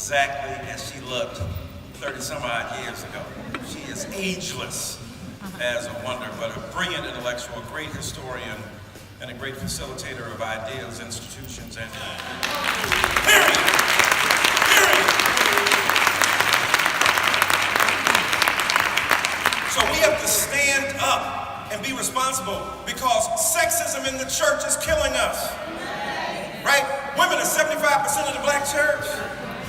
exactly as she looked 30 some odd years ago. She is ageless as a wonder, but a brilliant intellectual, a great historian, and a great facilitator of ideas, institutions, and period. So we have to stand up and be responsible because sexism in the church is killing us. Right? Women are 75% of the black church.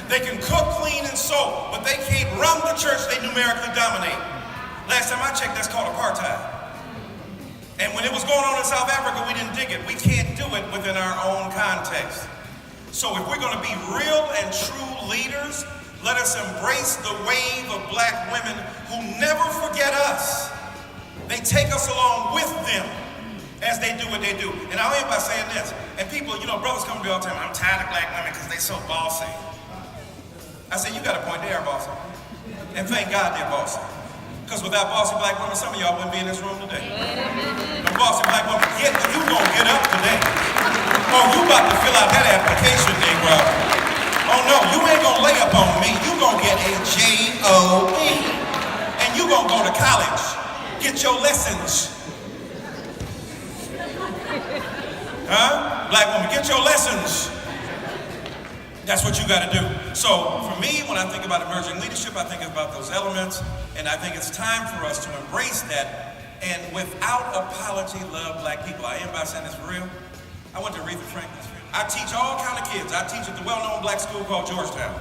They can cook, clean, and sew, but they can't run the church. They numerically dominate. Last time I checked, that's called apartheid. And when it was going on in South Africa, we didn't dig it. We can't do it within our own context. So if we're going to be real and true leaders, let us embrace the wave of black women who never forget us. They take us along with them as they do what they do. And I'll end by saying this. And people, brothers come to me all the time, I'm tired of black women because they're so bossy. I say, you got a point, they are bossy. And thank God they're bossy. Because without bossy black women, some of y'all wouldn't be in this room today. The bossy black women, you gonna get up today. Oh, you about to fill out that application, Negro. Oh no, you ain't gonna lay up on me. You gonna get a J-O-E. And you gonna go to college. Get your lessons. Huh? Black woman, get your lessons. That's what you got to do. So for me, when I think about emerging leadership, I think about those elements, and I think it's time for us to embrace that and without apology love black people. I end by saying this for real. I went to Aretha Franklin's funeral. I teach all kind of kids. I teach at the well-known black school called Georgetown.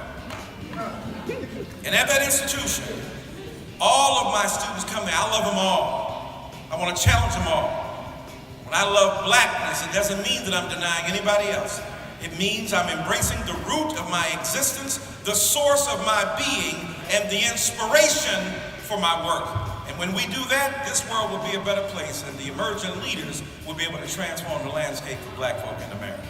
And at that institution, all of my students come there. I love them all. I want to challenge them all. When I love blackness, it doesn't mean that I'm denying anybody else. It means I'm embracing the root of my existence, the source of my being, and the inspiration for my work. And when we do that, this world will be a better place, and the emerging leaders will be able to transform the landscape for black folk in America.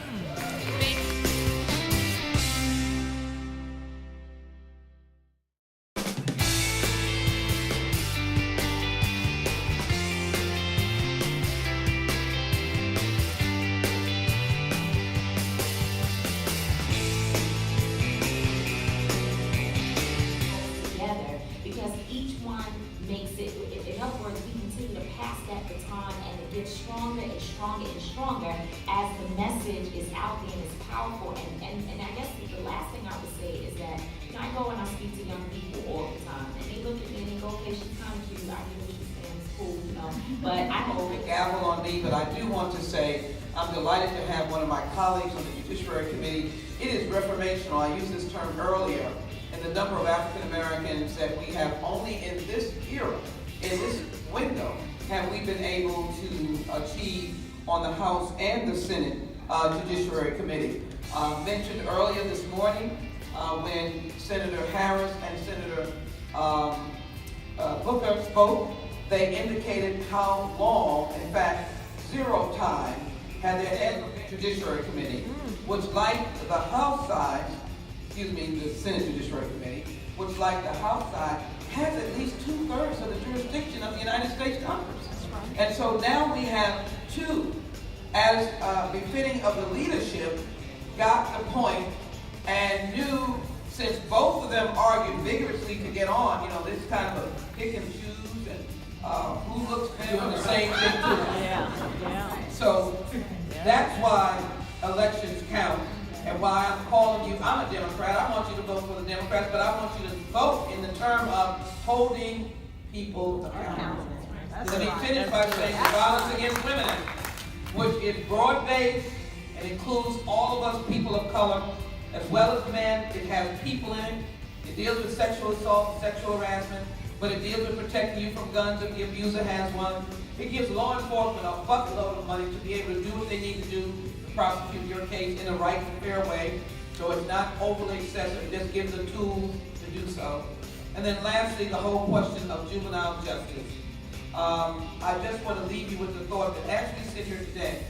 Stronger as the message is out there and it's powerful. And I guess the last thing I would say is that, I go and I speak to young people all the time, and they look at me and they go, okay, she's kind of cute, I hear what she's saying, it's cool, but I hold the gavel on me, but I do want to say I'm delighted to have one of my colleagues on the Judiciary Committee. It is reformational. I used this term earlier, in the number of African Americans that we have only in this era, in this window, have we been able to achieve on the House and the Senate Judiciary Committee. Mentioned earlier this morning when Senator Harris and Senator Booker spoke, they indicated how long, in fact, 0 time, had they had Judiciary Committee, which like the House side, the Senate Judiciary Committee, which like the House side, has at least 2/3 of the jurisdiction of the United States Congress. And so now we have 2, as befitting of the leadership, got the point and knew, since both of them argued vigorously to get on, this kind of a pick and choose and who looks better on the same thing too. So that's why elections count and why I'm calling you. I'm a Democrat. I want you to vote for the Democrats, but I want you to vote in the term of holding people accountable. Let me finish by saying the Violence Against Women Act, which is broad-based and includes all of us people of color, as well as men. It has people in it. It deals with sexual assault and sexual harassment, but it deals with protecting you from guns if the abuser has one. It gives law enforcement a bucket load of money to be able to do what they need to do to prosecute your case in a right and fair way, so it's not overly excessive. It just gives the tools to do so. And then lastly, the whole question of juvenile justice. I just want to leave you with the thought that as we sit here today,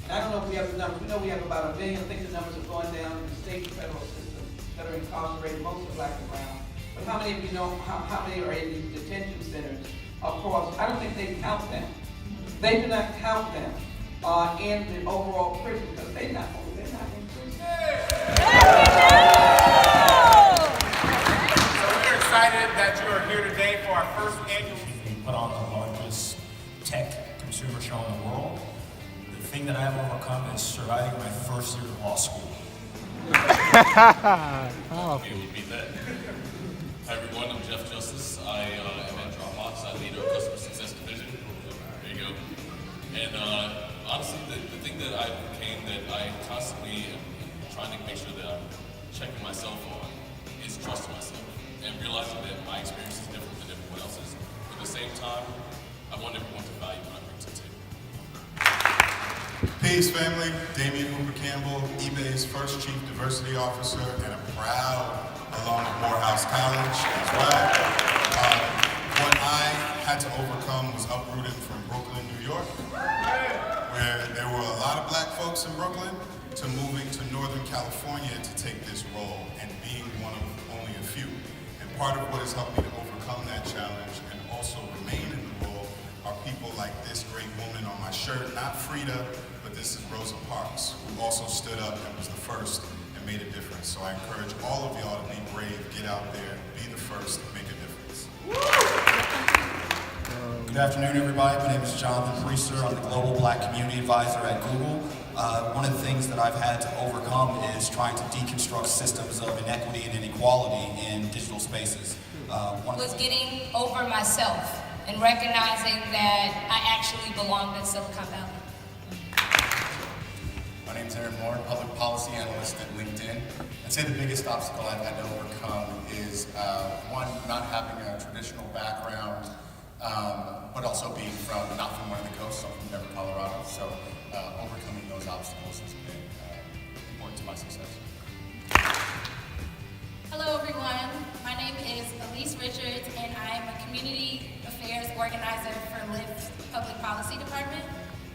and I don't know if we have the numbers, we know we have about 1 million, I think the numbers have gone down in the state and federal system that are incarcerated, mostly black and brown. But how many of you know how many are in these detention centers across? I don't think they count them. They do not count them in the overall prison because they're not in prison. are here today for our first annual. We put on the largest tech consumer show in the world. The thing that I've overcome is surviving my first year of law school. Okay, we beat that. Hi everyone, I'm Jeff Justice. I am at Dropbox. I lead our customer success division. There you go. And honestly, the thing that I became that I constantly am trying to make sure that I'm checking myself on is trusting myself and realizing that my experience is different than everyone else's. At the same time, I want everyone to value what I bring to the table. Peace, family. Damian Hooper Campbell, eBay's first Chief Diversity Officer and a proud alum of Morehouse College as well. What I had to overcome was uprooted from Brooklyn, New York, where there were a lot of black folks in Brooklyn, to moving to Northern California to take this role and being one of only a few. And part of what has helped me to overcome that challenge and also remain in the role are people like this great woman on my shirt, not Frida, but this is Rosa Parks, who also stood up and was the first and made a difference. So I encourage all of y'all to be brave, get out there, be the first, make a difference. Good afternoon, everybody. My name is Jonathan Priester. I'm the Global Black Community Advisor at Google. One of the things that I've had to overcome is trying to deconstruct systems of inequity and inequality in digital spaces. Was getting over myself and recognizing that I actually belonged in Silicon Valley. My name is Aaron Moore, Public Policy Analyst at LinkedIn. I'd say the biggest obstacle I've had to overcome is, one, not having a traditional background, but also being not from one of the coasts, I'm from Denver, Colorado. So overcoming those obstacles has been important to my success. Hello everyone, my name is Elise Richards and I am a Community Affairs Organizer for Lyft's Public Policy Department.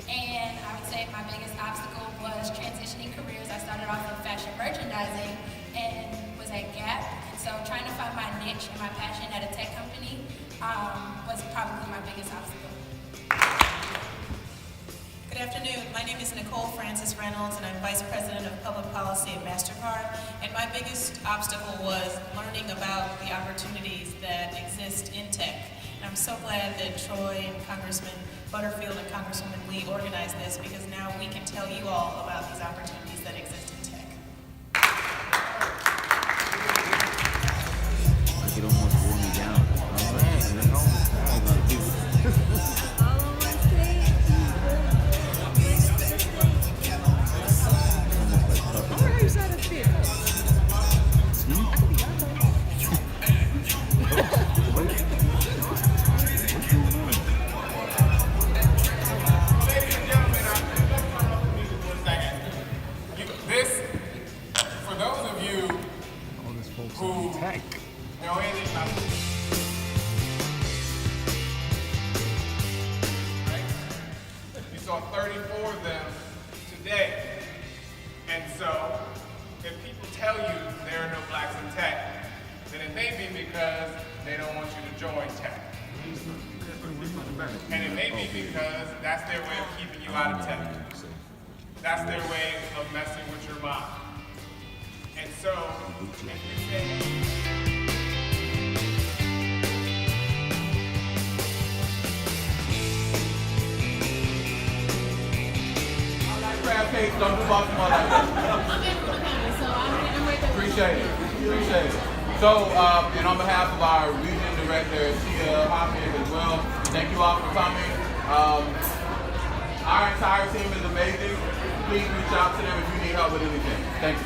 And I would say my biggest obstacle was transitioning careers. I started off in fashion merchandising and was at Gap. And so trying to find my niche and my passion at a tech company was probably my biggest obstacle. Good afternoon. My name is Nicole Francis Reynolds, and I'm Vice President of Public Policy at MasterCard. And my biggest obstacle was learning about the opportunities that exist in tech. And I'm so glad that Troy and Congressman Butterfield and Congresswoman Lee organized this, because now we can tell you all about these opportunities that exist in tech. It almost wore me down. I was like, a lot of people. For those of you who know anything about right? You saw 34 of them today. And so, if people tell you there are no blacks in tech, then it may be because they don't want you to join tech. And it may be because that's their way of keeping you out of tech. That's their way of messing with your mind. And so, if you say, Crab cakes, don't do Baltimore like that. Appreciate it. So, and on behalf of our region director, Tia Hopkins as well, thank you all for coming. Our entire team is amazing. Please reach out to them if you need help with anything. Thank you.